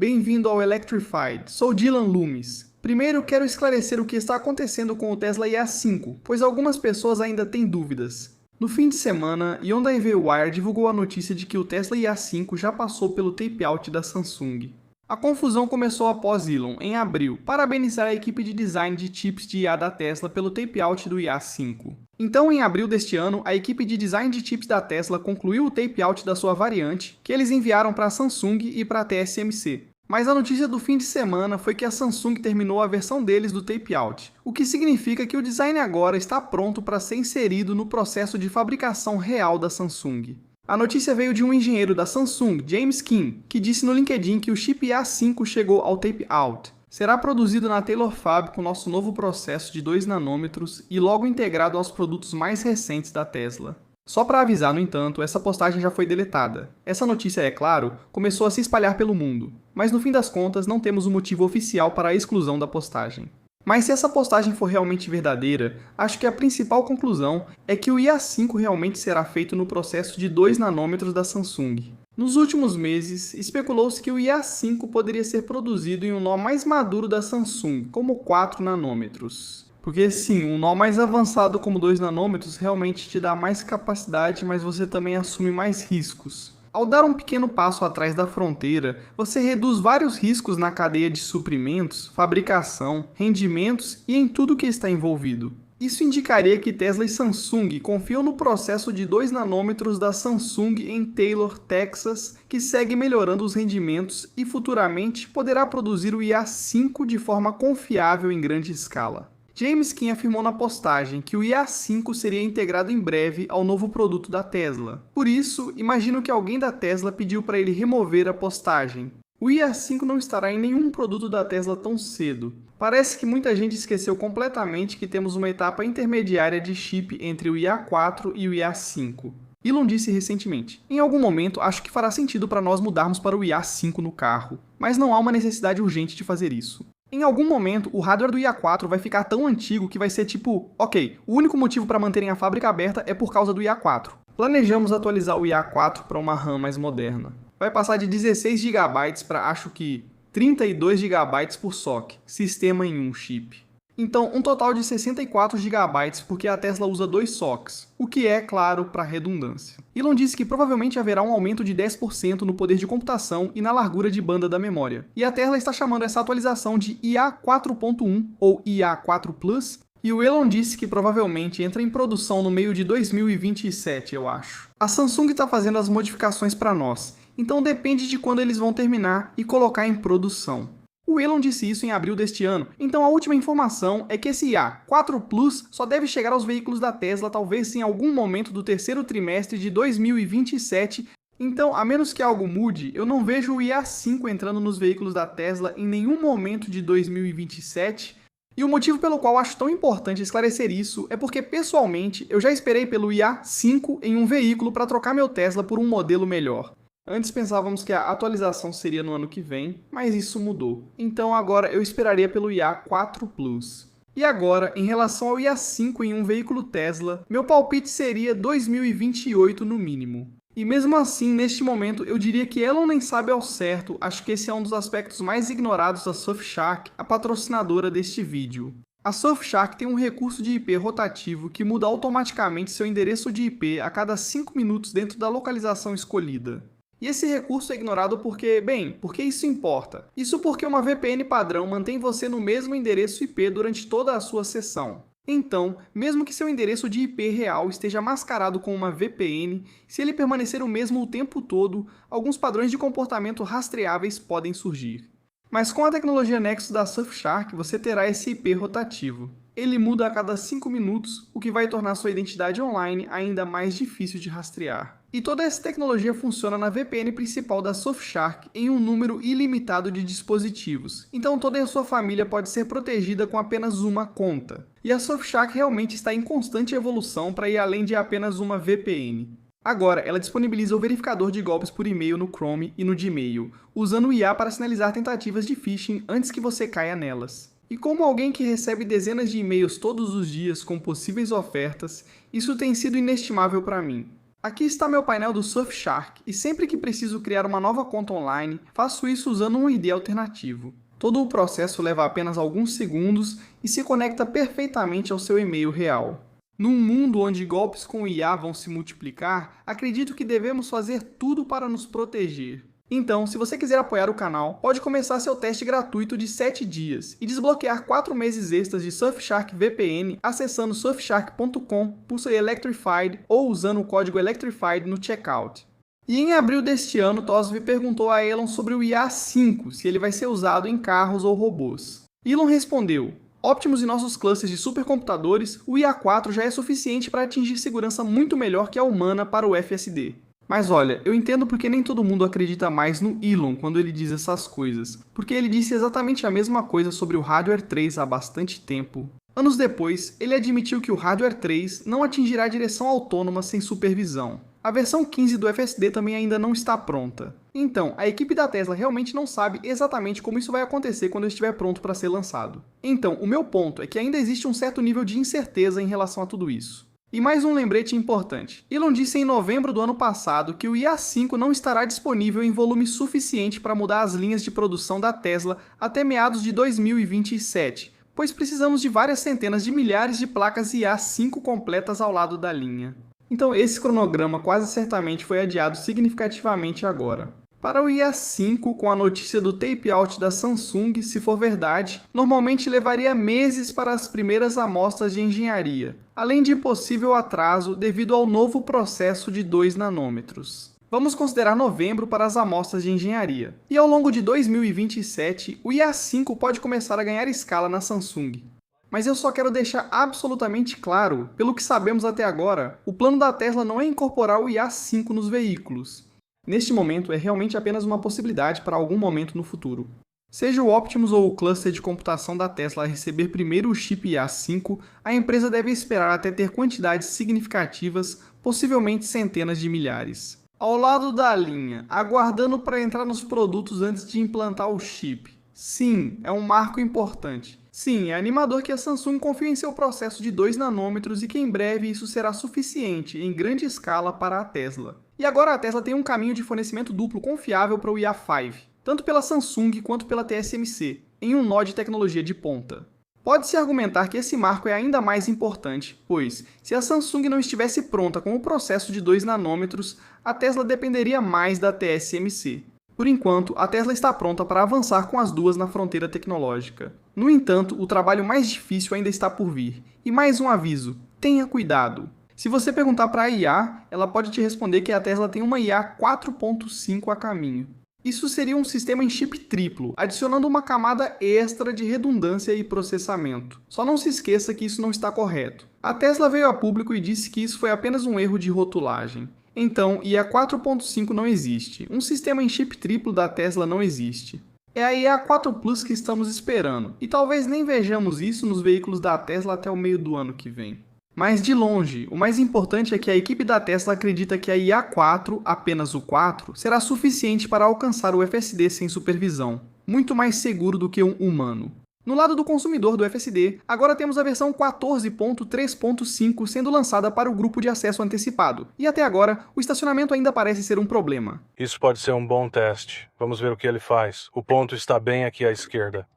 Bem-vindo ao Electrified, sou Dylan Loomis. Primeiro, quero esclarecer o que está acontecendo com o Tesla IA5, pois algumas pessoas ainda têm dúvidas. No fim de semana, Hyundai Wire divulgou a notícia de que o Tesla IA5 já passou pelo tape-out da Samsung. A confusão começou após Elon, em abril, parabenizar a equipe de design de chips de IA da Tesla pelo tape-out do IA5. Então, em abril deste ano, a equipe de design de chips da Tesla concluiu o tape-out da sua variante, que eles enviaram para a Samsung e para a TSMC. Mas a notícia do fim de semana foi que a Samsung terminou a versão deles do tape-out, o que significa que o design agora está pronto para ser inserido no processo de fabricação real da Samsung. A notícia veio de um engenheiro da Samsung, James Kim, que disse no LinkedIn que o chip IA5 chegou ao tape-out. Será produzido na Taylor Fab com nosso novo processo de 2 nanômetros e logo integrado aos produtos mais recentes da Tesla. Só para avisar, no entanto, essa postagem já foi deletada. Essa notícia, é claro, começou a se espalhar pelo mundo, mas no fim das contas não temos um motivo oficial para a exclusão da postagem. Mas se essa postagem for realmente verdadeira, acho que a principal conclusão é que o IA5 realmente será feito no processo de 2 nanômetros da Samsung. Nos últimos meses, especulou-se que o IA5 poderia ser produzido em um nó mais maduro da Samsung, como 4 nanômetros. Porque sim, um nó mais avançado como 2 nanômetros realmente te dá mais capacidade, mas você também assume mais riscos. Ao dar um pequeno passo atrás da fronteira, você reduz vários riscos na cadeia de suprimentos, fabricação, rendimentos e em tudo que está envolvido. Isso indicaria que Tesla e Samsung confiam no processo de 2 nanômetros da Samsung em Taylor, Texas, que segue melhorando os rendimentos e futuramente poderá produzir o IA5 de forma confiável em grande escala. James Kim afirmou na postagem que o IA5 seria integrado em breve ao novo produto da Tesla. Por isso, imagino que alguém da Tesla pediu para ele remover a postagem. O IA5 não estará em nenhum produto da Tesla tão cedo. Parece que muita gente esqueceu completamente que temos uma etapa intermediária de chip entre o IA4 e o IA5. Elon disse recentemente: em algum momento acho que fará sentido para nós mudarmos para o IA5 no carro, mas não há uma necessidade urgente de fazer isso. Em algum momento, o hardware do IA4 vai ficar tão antigo que vai ser tipo, ok, o único motivo para manterem a fábrica aberta é por causa do IA4. Planejamos atualizar o IA4 para uma RAM mais moderna. Vai passar de 16 GB para, acho que, 32 GB por SoC, sistema em um chip. Então, um total de 64 GB porque a Tesla usa 2 SoCs, o que é, claro, para redundância. Elon disse que provavelmente haverá um aumento de 10% no poder de computação e na largura de banda da memória. E a Tesla está chamando essa atualização de IA4.1 ou IA4 Plus, e o Elon disse que provavelmente entra em produção no meio de 2027, eu acho. A Samsung está fazendo as modificações para nós, então depende de quando eles vão terminar e colocar em produção. O Elon disse isso em abril deste ano, então a última informação é que esse IA4 Plus só deve chegar aos veículos da Tesla talvez em algum momento do terceiro trimestre de 2027, então a menos que algo mude, eu não vejo o IA5 entrando nos veículos da Tesla em nenhum momento de 2027, e o motivo pelo qual acho tão importante esclarecer isso é porque pessoalmente eu já esperei pelo IA5 em um veículo para trocar meu Tesla por um modelo melhor. Antes pensávamos que a atualização seria no ano que vem, mas isso mudou. Então agora eu esperaria pelo IA4 Plus. E agora, em relação ao IA5 em um veículo Tesla, meu palpite seria 2028 no mínimo. E mesmo assim, neste momento, eu diria que Elon nem sabe ao certo, acho que esse é um dos aspectos mais ignorados da Surfshark, a patrocinadora deste vídeo. A Surfshark tem um recurso de IP rotativo que muda automaticamente seu endereço de IP a cada 5 minutos dentro da localização escolhida. E esse recurso é ignorado porque, porque isso importa. Isso porque uma VPN padrão mantém você no mesmo endereço IP durante toda a sua sessão. Então, mesmo que seu endereço de IP real esteja mascarado com uma VPN, se ele permanecer o mesmo o tempo todo, alguns padrões de comportamento rastreáveis podem surgir. Mas com a tecnologia Nexus da Surfshark, você terá esse IP rotativo. Ele muda a cada 5 minutos, o que vai tornar sua identidade online ainda mais difícil de rastrear. E toda essa tecnologia funciona na VPN principal da Surfshark em um número ilimitado de dispositivos, então toda a sua família pode ser protegida com apenas uma conta. E a Surfshark realmente está em constante evolução para ir além de apenas uma VPN. Agora, ela disponibiliza o verificador de golpes por e-mail no Chrome e no Gmail, usando o IA para sinalizar tentativas de phishing antes que você caia nelas. E como alguém que recebe dezenas de e-mails todos os dias com possíveis ofertas, isso tem sido inestimável para mim. Aqui está meu painel do Surfshark, e sempre que preciso criar uma nova conta online, faço isso usando um ID alternativo. Todo o processo leva apenas alguns segundos e se conecta perfeitamente ao seu e-mail real. Num mundo onde golpes com IA vão se multiplicar, acredito que devemos fazer tudo para nos proteger. Então, se você quiser apoiar o canal, pode começar seu teste gratuito de 7 dias e desbloquear 4 meses extras de Surfshark VPN acessando surfshark.com/electrified ou usando o código Electrified no checkout. E em abril deste ano, Tosvi perguntou a Elon sobre o IA5, se ele vai ser usado em carros ou robôs. Elon respondeu: Optimus em nossos clusters de supercomputadores, o IA4 já é suficiente para atingir segurança muito melhor que a humana para o FSD. Mas olha, eu entendo porque nem todo mundo acredita mais no Elon quando ele diz essas coisas, porque ele disse exatamente a mesma coisa sobre o Hardware 3 há bastante tempo. Anos depois, ele admitiu que o Hardware 3 não atingirá direção autônoma sem supervisão. A versão 15 do FSD também ainda não está pronta. Então, a equipe da Tesla realmente não sabe exatamente como isso vai acontecer quando estiver pronto para ser lançado. Então, o meu ponto é que ainda existe um certo nível de incerteza em relação a tudo isso. E mais um lembrete importante. Elon disse em novembro do ano passado que o IA5 não estará disponível em volume suficiente para mudar as linhas de produção da Tesla até meados de 2027, pois precisamos de várias centenas de milhares de placas IA5 completas ao lado da linha. Então esse cronograma quase certamente foi adiado significativamente agora. Para o IA5, com a notícia do tape-out da Samsung, se for verdade, normalmente levaria meses para as primeiras amostras de engenharia, além de possível atraso devido ao novo processo de 2 nanômetros. Vamos considerar novembro para as amostras de engenharia, e ao longo de 2027, o IA5 pode começar a ganhar escala na Samsung. Mas eu só quero deixar absolutamente claro, pelo que sabemos até agora, o plano da Tesla não é incorporar o IA5 nos veículos. Neste momento, é realmente apenas uma possibilidade para algum momento no futuro. Seja o Optimus ou o cluster de computação da Tesla a receber primeiro o chip IA5, a empresa deve esperar até ter quantidades significativas, possivelmente centenas de milhares. Ao lado da linha, aguardando para entrar nos produtos antes de implantar o chip. Sim, é um marco importante. Sim, é animador que a Samsung confie em seu processo de 2 nanômetros e que em breve isso será suficiente, em grande escala, para a Tesla. E agora a Tesla tem um caminho de fornecimento duplo confiável para o IA5, tanto pela Samsung quanto pela TSMC, em um nó de tecnologia de ponta. Pode-se argumentar que esse marco é ainda mais importante, pois, se a Samsung não estivesse pronta com o processo de 2 nanômetros, a Tesla dependeria mais da TSMC. Por enquanto, a Tesla está pronta para avançar com as duas na fronteira tecnológica. No entanto, o trabalho mais difícil ainda está por vir. E mais um aviso: tenha cuidado! Se você perguntar para a IA, ela pode te responder que a Tesla tem uma IA 4.5 a caminho. Isso seria um sistema em chip triplo, adicionando uma camada extra de redundância e processamento. Só não se esqueça que isso não está correto. A Tesla veio a público e disse que isso foi apenas um erro de rotulagem. Então, IA 4.5 não existe. Um sistema em chip triplo da Tesla não existe. É a IA 4 Plus que estamos esperando, e talvez nem vejamos isso nos veículos da Tesla até o meio do ano que vem. Mas de longe, o mais importante é que a equipe da Tesla acredita que a IA4, apenas o 4, será suficiente para alcançar o FSD sem supervisão, muito mais seguro do que um humano. No lado do consumidor do FSD, agora temos a versão 14.3.5 sendo lançada para o grupo de acesso antecipado, e até agora, o estacionamento ainda parece ser um problema. Isso pode ser um bom teste. Vamos ver o que ele faz. O ponto está bem aqui à esquerda.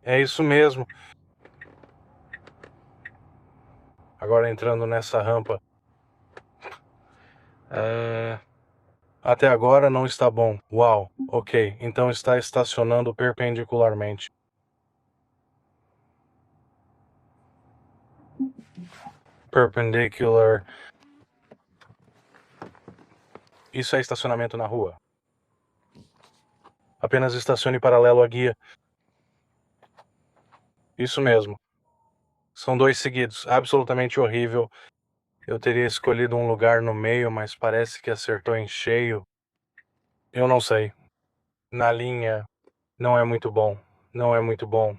É isso mesmo. Agora entrando nessa rampa. Até agora não está bom. Uau, ok. Então está estacionando perpendicularmente. Perpendicular. Isso é estacionamento na rua. Apenas estacione paralelo à guia. Isso mesmo. São 2 seguidos. Absolutamente horrível. Eu teria escolhido um lugar no meio, mas parece que acertou em cheio. Eu não sei. Na linha, não é muito bom. Não é muito bom.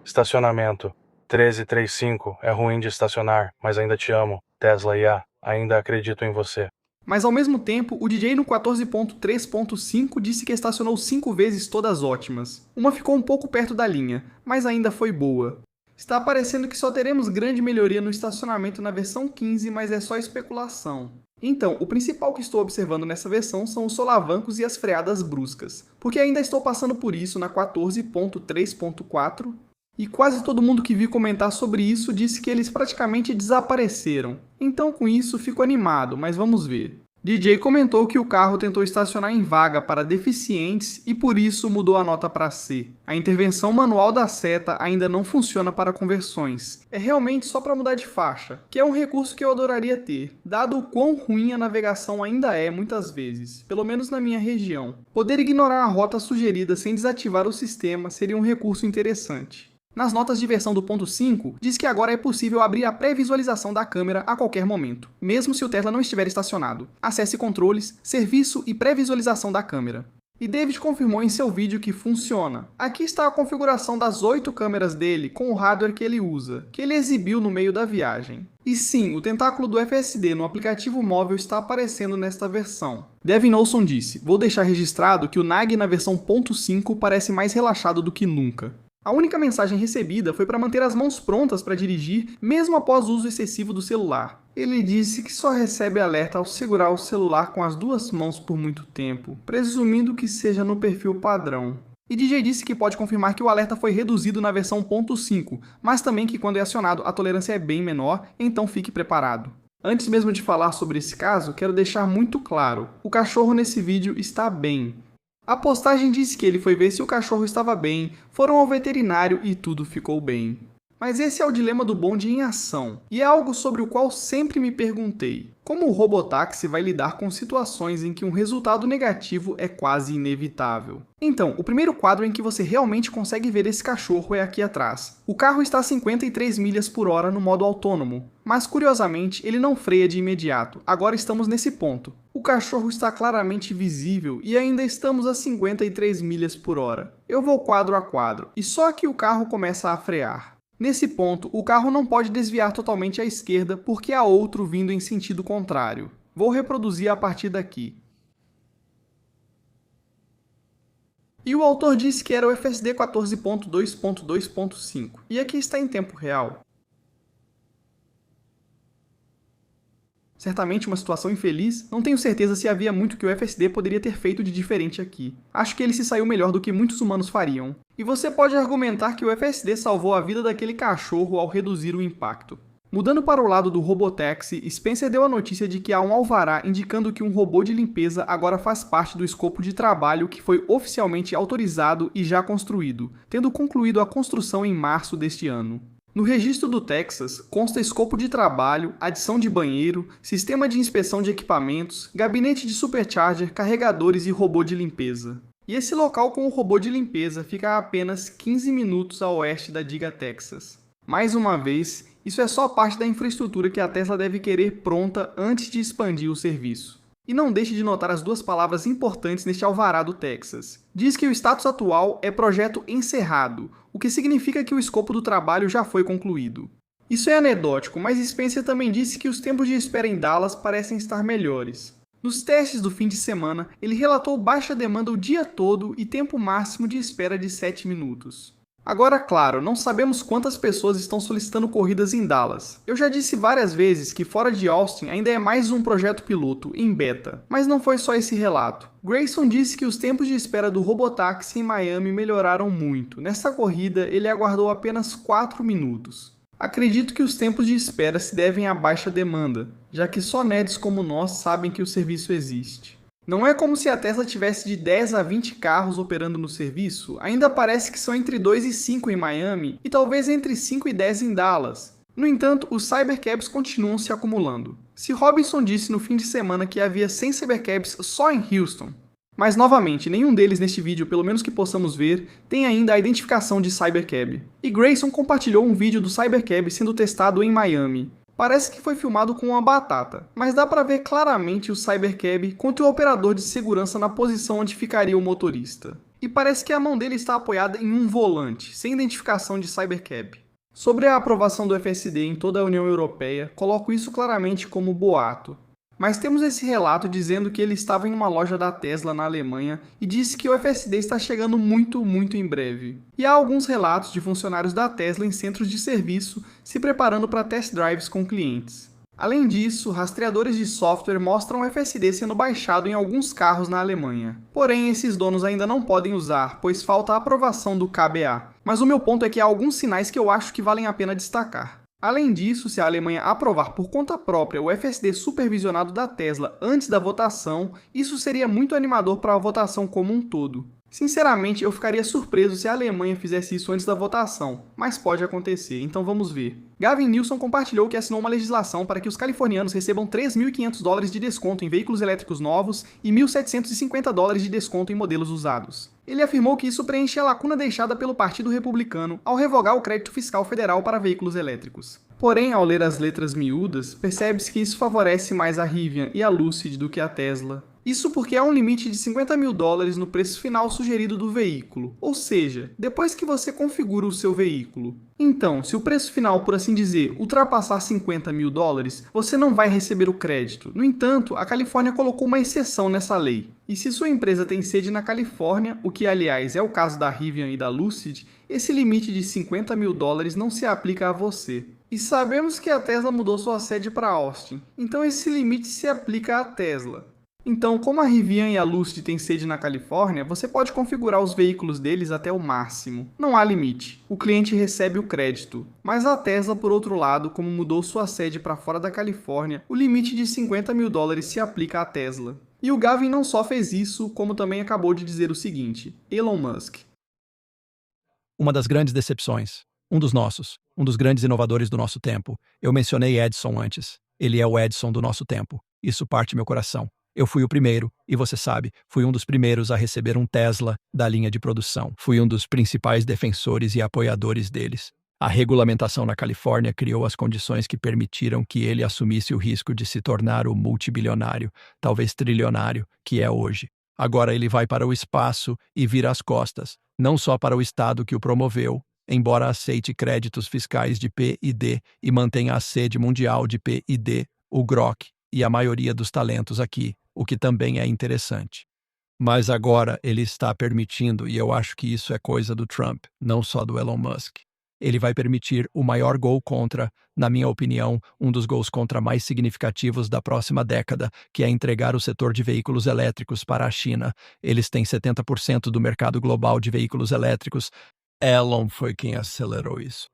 Estacionamento. 1335. É ruim de estacionar, mas ainda te amo. Tesla IA. Ainda acredito em você. Mas ao mesmo tempo, o DJ no 14.3.5 disse que estacionou 5 vezes todas ótimas. Uma ficou um pouco perto da linha, mas ainda foi boa. Está parecendo que só teremos grande melhoria no estacionamento na versão 15, mas é só especulação. Então, o principal que estou observando nessa versão são os solavancos e as freadas bruscas, porque ainda estou passando por isso na 14.3.4, e quase todo mundo que vi comentar sobre isso disse que eles praticamente desapareceram. Então com isso fico animado, mas vamos ver. DJ comentou que o carro tentou estacionar em vaga para deficientes e por isso mudou a nota para C. A intervenção manual da seta ainda não funciona para conversões. É realmente só para mudar de faixa, que é um recurso que eu adoraria ter, dado o quão ruim a navegação ainda é muitas vezes, pelo menos na minha região. Poder ignorar a rota sugerida sem desativar o sistema seria um recurso interessante. Nas notas de versão do ponto 5, diz que agora é possível abrir a pré-visualização da câmera a qualquer momento, mesmo se o Tesla não estiver estacionado. Acesse Controles, Serviço e Pré-visualização da câmera. E David confirmou em seu vídeo que funciona. Aqui está a configuração das 8 câmeras dele com o hardware que ele usa, que ele exibiu no meio da viagem. E sim, o tentáculo do FSD no aplicativo móvel está aparecendo nesta versão. Devin Olson disse: "Vou deixar registrado que o NAG na versão ponto 5 parece mais relaxado do que nunca." A única mensagem recebida foi para manter as mãos prontas para dirigir, mesmo após o uso excessivo do celular. Ele disse que só recebe alerta ao segurar o celular com as duas mãos por muito tempo, presumindo que seja no perfil padrão. E DJ disse que pode confirmar que o alerta foi reduzido na versão ponto 5, mas também que quando é acionado a tolerância é bem menor, então fique preparado. Antes mesmo de falar sobre esse caso, quero deixar muito claro, o cachorro nesse vídeo está bem. A postagem disse que ele foi ver se o cachorro estava bem, foram ao veterinário e tudo ficou bem. Mas esse é o dilema do bonde em ação, e é algo sobre o qual sempre me perguntei. Como o robotáxi vai lidar com situações em que um resultado negativo é quase inevitável? Então, o primeiro quadro em que você realmente consegue ver esse cachorro é aqui atrás. O carro está a 53 milhas por hora no modo autônomo, mas curiosamente ele não freia de imediato. Agora estamos nesse ponto. O cachorro está claramente visível e ainda estamos a 53 milhas por hora. Eu vou quadro a quadro, e só que o carro começa a frear. Nesse ponto, o carro não pode desviar totalmente à esquerda porque há outro vindo em sentido contrário. Vou reproduzir a partir daqui. E o autor disse que era o FSD 14.2.2.5, e aqui está em tempo real. Certamente uma situação infeliz, não tenho certeza se havia muito que o FSD poderia ter feito de diferente aqui. Acho que ele se saiu melhor do que muitos humanos fariam. E você pode argumentar que o FSD salvou a vida daquele cachorro ao reduzir o impacto. Mudando para o lado do robotáxi, Spencer deu a notícia de que há um alvará indicando que um robô de limpeza agora faz parte do escopo de trabalho que foi oficialmente autorizado e já construído, tendo concluído a construção em março deste ano. No registro do Texas, consta escopo de trabalho, adição de banheiro, sistema de inspeção de equipamentos, gabinete de supercharger, carregadores e robô de limpeza. E esse local com o robô de limpeza fica a apenas 15 minutos a oeste da Giga Texas. Mais uma vez, isso é só parte da infraestrutura que a Tesla deve querer pronta antes de expandir o serviço. E não deixe de notar as duas palavras importantes neste alvará do Texas. Diz que o status atual é projeto encerrado, o que significa que o escopo do trabalho já foi concluído. Isso é anedótico, mas Spencer também disse que os tempos de espera em Dallas parecem estar melhores. Nos testes do fim de semana, ele relatou baixa demanda o dia todo e tempo máximo de espera de 7 minutos. Agora, claro, não sabemos quantas pessoas estão solicitando corridas em Dallas. Eu já disse várias vezes que fora de Austin ainda é mais um projeto piloto, em beta. Mas não foi só esse relato. Grayson disse que os tempos de espera do robotáxi em Miami melhoraram muito. Nessa corrida, ele aguardou apenas 4 minutos. Acredito que os tempos de espera se devem à baixa demanda, já que só nerds como nós sabem que o serviço existe. Não é como se a Tesla tivesse de 10 a 20 carros operando no serviço, ainda parece que são entre 2 e 5 em Miami e talvez entre 5 e 10 em Dallas. No entanto, os Cybercabs continuam se acumulando. Se Robinson disse no fim de semana que havia 100 Cybercabs só em Houston. Mas novamente, nenhum deles neste vídeo, pelo menos que possamos ver, tem ainda a identificação de Cybercab. E Grayson compartilhou um vídeo do Cybercab sendo testado em Miami. Parece que foi filmado com uma batata, mas dá para ver claramente o Cybercab contra o operador de segurança na posição onde ficaria o motorista. E parece que a mão dele está apoiada em um volante, sem identificação de Cybercab. Sobre a aprovação do FSD em toda a União Europeia, coloco isso claramente como boato. Mas temos esse relato dizendo que ele estava em uma loja da Tesla na Alemanha e disse que o FSD está chegando muito em breve. E há alguns relatos de funcionários da Tesla em centros de serviço se preparando para test drives com clientes. Além disso, rastreadores de software mostram o FSD sendo baixado em alguns carros na Alemanha. Porém, esses donos ainda não podem usar, pois falta a aprovação do KBA. Mas o meu ponto é que há alguns sinais que eu acho que valem a pena destacar. Além disso, se a Alemanha aprovar por conta própria o FSD supervisionado da Tesla antes da votação, isso seria muito animador para a votação como um todo. Sinceramente, eu ficaria surpreso se a Alemanha fizesse isso antes da votação, mas pode acontecer, então vamos ver. Gavin Newsom compartilhou que assinou uma legislação para que os californianos recebam $3.500 de desconto em veículos elétricos novos e $1.750 de desconto em modelos usados. Ele afirmou que isso preenche a lacuna deixada pelo Partido Republicano ao revogar o crédito fiscal federal para veículos elétricos. Porém, ao ler as letras miúdas, percebe-se que isso favorece mais a Rivian e a Lucid do que a Tesla. Isso porque há um limite de $50 mil no preço final sugerido do veículo, ou seja, depois que você configura o seu veículo. Então, se o preço final, por assim dizer, ultrapassar $50 mil, você não vai receber o crédito. No entanto, a Califórnia colocou uma exceção nessa lei. E se sua empresa tem sede na Califórnia, o que aliás é o caso da Rivian e da Lucid, esse limite de $50 mil não se aplica a você. E sabemos que a Tesla mudou sua sede para Austin, então esse limite se aplica à Tesla. Então, como a Rivian e a Lucid têm sede na Califórnia, você pode configurar os veículos deles até o máximo. Não há limite. O cliente recebe o crédito. Mas a Tesla, por outro lado, como mudou sua sede para fora da Califórnia, o limite de $50 mil se aplica à Tesla. E o Gavin não só fez isso, como também acabou de dizer o seguinte: Elon Musk. Uma das grandes decepções. Um dos grandes inovadores do nosso tempo. Eu mencionei Edison antes. Ele é o Edison do nosso tempo. Isso parte meu coração. Eu fui o primeiro, e você sabe, fui um dos primeiros a receber um Tesla da linha de produção. Fui um dos principais defensores e apoiadores deles. A regulamentação na Califórnia criou as condições que permitiram que ele assumisse o risco de se tornar o multibilionário, talvez trilionário, que é hoje. Agora ele vai para o espaço e vira as costas, não só para o estado que o promoveu, embora aceite créditos fiscais de P&D e mantenha a sede mundial de P&D, o Grok, e a maioria dos talentos aqui, o que também é interessante. Mas agora ele está permitindo, e eu acho que isso é coisa do Trump, não só do Elon Musk. Ele vai permitir o maior gol contra, na minha opinião, um dos gols contra mais significativos da próxima década, que é entregar o setor de veículos elétricos para a China. Eles têm 70% do mercado global de veículos elétricos. Elon foi quem acelerou isso.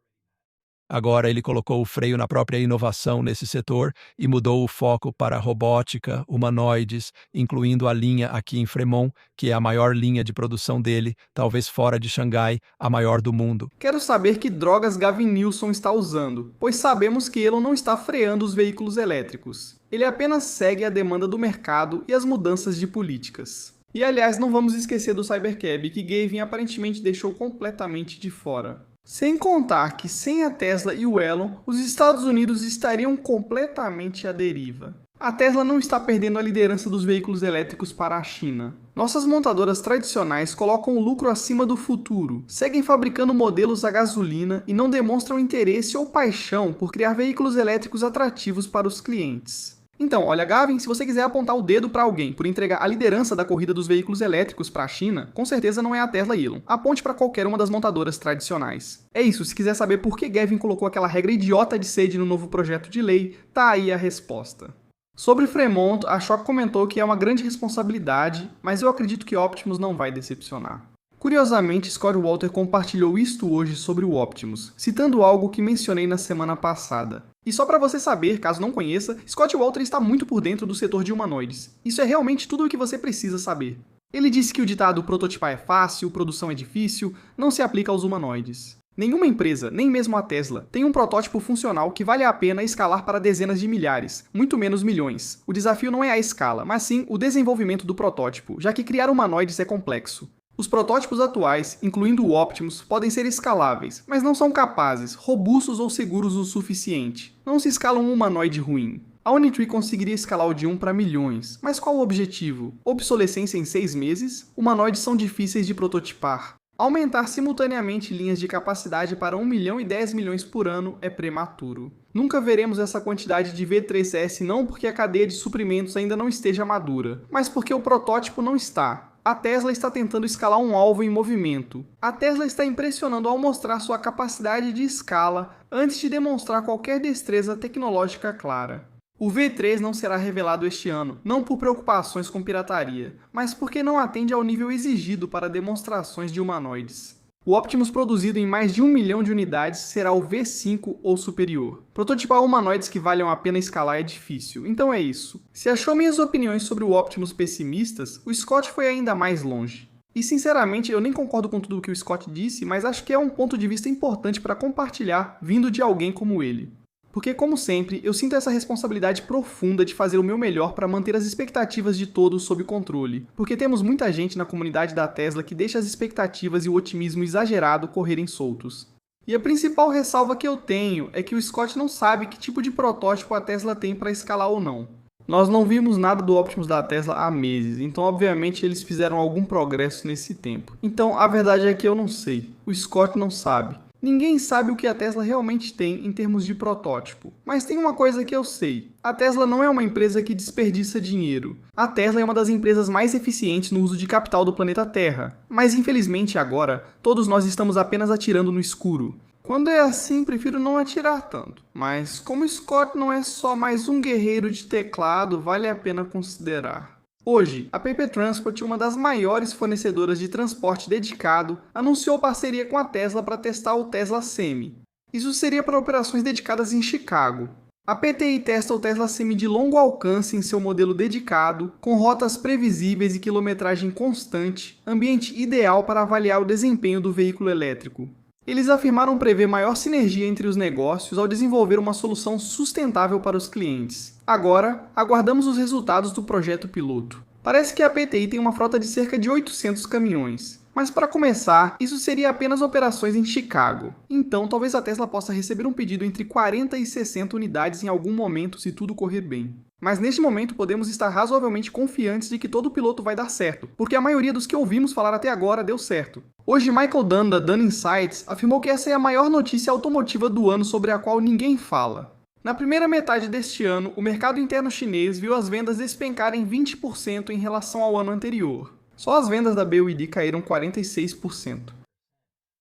Agora ele colocou o freio na própria inovação nesse setor e mudou o foco para robótica, humanoides, incluindo a linha aqui em Fremont, que é a maior linha de produção dele, talvez fora de Xangai, a maior do mundo. Quero saber que drogas Gavin Newsom está usando, pois sabemos que Elon não está freando os veículos elétricos. Ele apenas segue a demanda do mercado e as mudanças de políticas. E aliás, não vamos esquecer do Cybercab, que Gavin aparentemente deixou completamente de fora. Sem contar que sem a Tesla e o Elon, os Estados Unidos estariam completamente à deriva. A Tesla não está perdendo a liderança dos veículos elétricos para a China. Nossas montadoras tradicionais colocam o lucro acima do futuro, seguem fabricando modelos a gasolina e não demonstram interesse ou paixão por criar veículos elétricos atrativos para os clientes. Então, olha, Gavin, se você quiser apontar o dedo para alguém por entregar a liderança da corrida dos veículos elétricos para a China, com certeza não é a Tesla e Elon. Aponte para qualquer uma das montadoras tradicionais. É isso, se quiser saber por que Gavin colocou aquela regra idiota de sede no novo projeto de lei, tá aí a resposta. Sobre Fremont, a Schock comentou que é uma grande responsabilidade, mas eu acredito que Optimus não vai decepcionar. Curiosamente, Scott Walter compartilhou isto hoje sobre o Optimus, citando algo que mencionei na semana passada. E só para você saber, caso não conheça, Scott Walter está muito por dentro do setor de humanoides. Isso é realmente tudo o que você precisa saber. Ele disse que o ditado prototipar é fácil, produção é difícil, não se aplica aos humanoides. Nenhuma empresa, nem mesmo a Tesla, tem um protótipo funcional que vale a pena escalar para dezenas de milhares, muito menos milhões. O desafio não é a escala, mas sim o desenvolvimento do protótipo, já que criar humanoides é complexo. Os protótipos atuais, incluindo o Optimus, podem ser escaláveis, mas não são capazes, robustos ou seguros o suficiente. Não se escala um humanoide ruim. A Unitree conseguiria escalar o de 1 para milhões, mas qual o objetivo? Obsolescência em 6 meses? Humanoides são difíceis de prototipar. Aumentar simultaneamente linhas de capacidade para 1 milhão e 10 milhões por ano é prematuro. Nunca veremos essa quantidade de V3S não porque a cadeia de suprimentos ainda não esteja madura, mas porque o protótipo não está. A Tesla está tentando escalar um alvo em movimento. A Tesla está impressionando ao mostrar sua capacidade de escala antes de demonstrar qualquer destreza tecnológica clara. O V3 não será revelado este ano, não por preocupações com pirataria, mas porque não atende ao nível exigido para demonstrações de humanoides. O Optimus produzido em mais de 1 milhão de unidades será o V5 ou superior. Prototipar humanoides que valham a pena escalar é difícil, então é isso. Se achou minhas opiniões sobre o Optimus pessimistas, o Scott foi ainda mais longe. E sinceramente eu nem concordo com tudo o que o Scott disse, mas acho que é um ponto de vista importante para compartilhar vindo de alguém como ele. Porque, como sempre, eu sinto essa responsabilidade profunda de fazer o meu melhor para manter as expectativas de todos sob controle, porque temos muita gente na comunidade da Tesla que deixa as expectativas e o otimismo exagerado correrem soltos. E a principal ressalva que eu tenho é que o Scott não sabe que tipo de protótipo a Tesla tem para escalar ou não. Nós não vimos nada do Optimus da Tesla há meses, então obviamente eles fizeram algum progresso nesse tempo. Então a verdade é que eu não sei, o Scott não sabe. Ninguém sabe o que a Tesla realmente tem em termos de protótipo. Mas tem uma coisa que eu sei. A Tesla não é uma empresa que desperdiça dinheiro. A Tesla é uma das empresas mais eficientes no uso de capital do planeta Terra. Mas infelizmente agora, todos nós estamos apenas atirando no escuro. Quando é assim, prefiro não atirar tanto. Mas como Scott não é só mais um guerreiro de teclado, vale a pena considerar. Hoje, a Paper Transport, uma das maiores fornecedoras de transporte dedicado, anunciou parceria com a Tesla para testar o Tesla Semi. Isso seria para operações dedicadas em Chicago. A PTI testa o Tesla Semi de longo alcance em seu modelo dedicado, com rotas previsíveis e quilometragem constante, ambiente ideal para avaliar o desempenho do veículo elétrico. Eles afirmaram prever maior sinergia entre os negócios ao desenvolver uma solução sustentável para os clientes. Agora, aguardamos os resultados do projeto piloto. Parece que a PTI tem uma frota de cerca de 800 caminhões. Mas para começar, isso seria apenas operações em Chicago. Então, talvez a Tesla possa receber um pedido entre 40 e 60 unidades em algum momento se tudo correr bem. Mas neste momento podemos estar razoavelmente confiantes de que todo piloto vai dar certo, porque a maioria dos que ouvimos falar até agora deu certo. Hoje Michael Dunn da Dunn Insights afirmou que essa é a maior notícia automotiva do ano sobre a qual ninguém fala. Na primeira metade deste ano, o mercado interno chinês viu as vendas despencarem 20% em relação ao ano anterior. Só as vendas da BYD caíram 46%.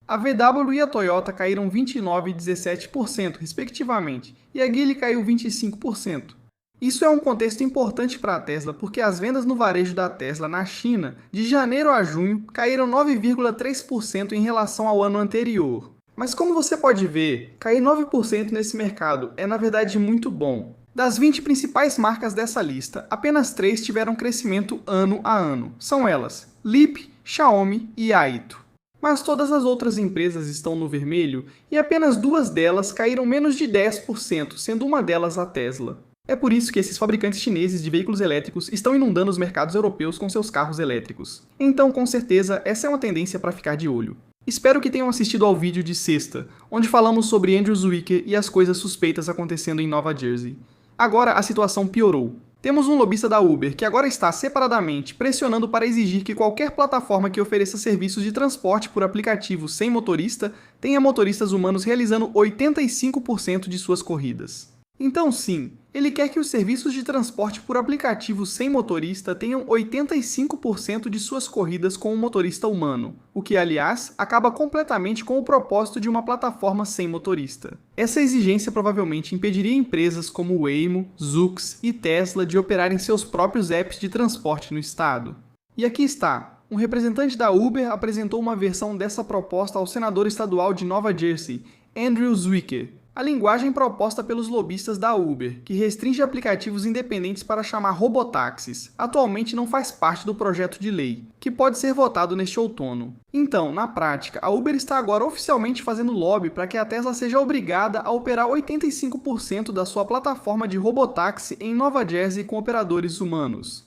A VW e a Toyota caíram 29% e 17%, respectivamente, e a Geely caiu 25%. Isso é um contexto importante para a Tesla, porque as vendas no varejo da Tesla na China, de janeiro a junho, caíram 9,3% em relação ao ano anterior. Mas como você pode ver, cair 9% nesse mercado é na verdade muito bom. Das 20 principais marcas dessa lista, apenas 3 tiveram crescimento ano a ano. São elas, Leap, Xiaomi e Aito. Mas todas as outras empresas estão no vermelho e apenas 2 delas caíram menos de 10%, sendo uma delas a Tesla. É por isso que esses fabricantes chineses de veículos elétricos estão inundando os mercados europeus com seus carros elétricos. Então, com certeza, essa é uma tendência para ficar de olho. Espero que tenham assistido ao vídeo de sexta, onde falamos sobre Andrew Zwicker e as coisas suspeitas acontecendo em Nova Jersey. Agora a situação piorou. Temos um lobista da Uber que agora está separadamente pressionando para exigir que qualquer plataforma que ofereça serviços de transporte por aplicativo sem motorista tenha motoristas humanos realizando 85% de suas corridas. Então sim, ele quer que os serviços de transporte por aplicativo sem motorista tenham 85% de suas corridas com um motorista humano, o que, aliás, acaba completamente com o propósito de uma plataforma sem motorista. Essa exigência provavelmente impediria empresas como Waymo, Zoox e Tesla de operarem seus próprios apps de transporte no estado. E aqui está. Um representante da Uber apresentou uma versão dessa proposta ao senador estadual de Nova Jersey, Andrew Zwicker. A linguagem proposta pelos lobistas da Uber, que restringe aplicativos independentes para chamar robotáxis, atualmente não faz parte do projeto de lei, que pode ser votado neste outono. Então, na prática, a Uber está agora oficialmente fazendo lobby para que a Tesla seja obrigada a operar 85% da sua plataforma de robotáxi em Nova Jersey com operadores humanos.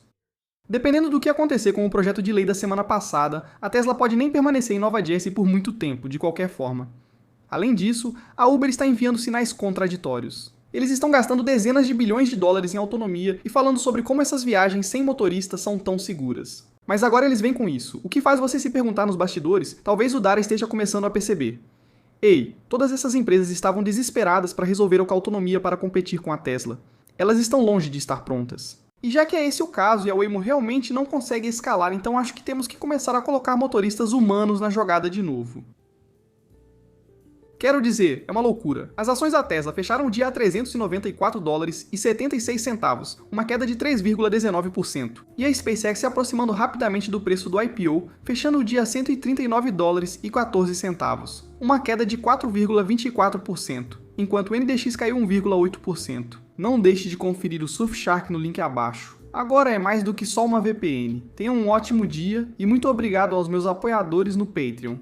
Dependendo do que acontecer com o projeto de lei da semana passada, a Tesla pode nem permanecer em Nova Jersey por muito tempo, de qualquer forma. Além disso, a Uber está enviando sinais contraditórios. Eles estão gastando dezenas de bilhões de dólares em autonomia e falando sobre como essas viagens sem motorista são tão seguras. Mas agora eles vêm com isso, o que faz você se perguntar nos bastidores, talvez o Dara esteja começando a perceber. Ei, todas essas empresas estavam desesperadas para resolver com a autonomia para competir com a Tesla. Elas estão longe de estar prontas. E já que é esse o caso e a Waymo realmente não consegue escalar, então acho que temos que começar a colocar motoristas humanos na jogada de novo. Quero dizer, é uma loucura. As ações da Tesla fecharam o dia a $394,76, uma queda de 3,19%. E a SpaceX se aproximando rapidamente do preço do IPO, fechando o dia a $139,14, uma queda de 4,24%, enquanto o NDX caiu 1,8%. Não deixe de conferir o Surfshark no link abaixo. Agora é mais do que só uma VPN. Tenham um ótimo dia e muito obrigado aos meus apoiadores no Patreon.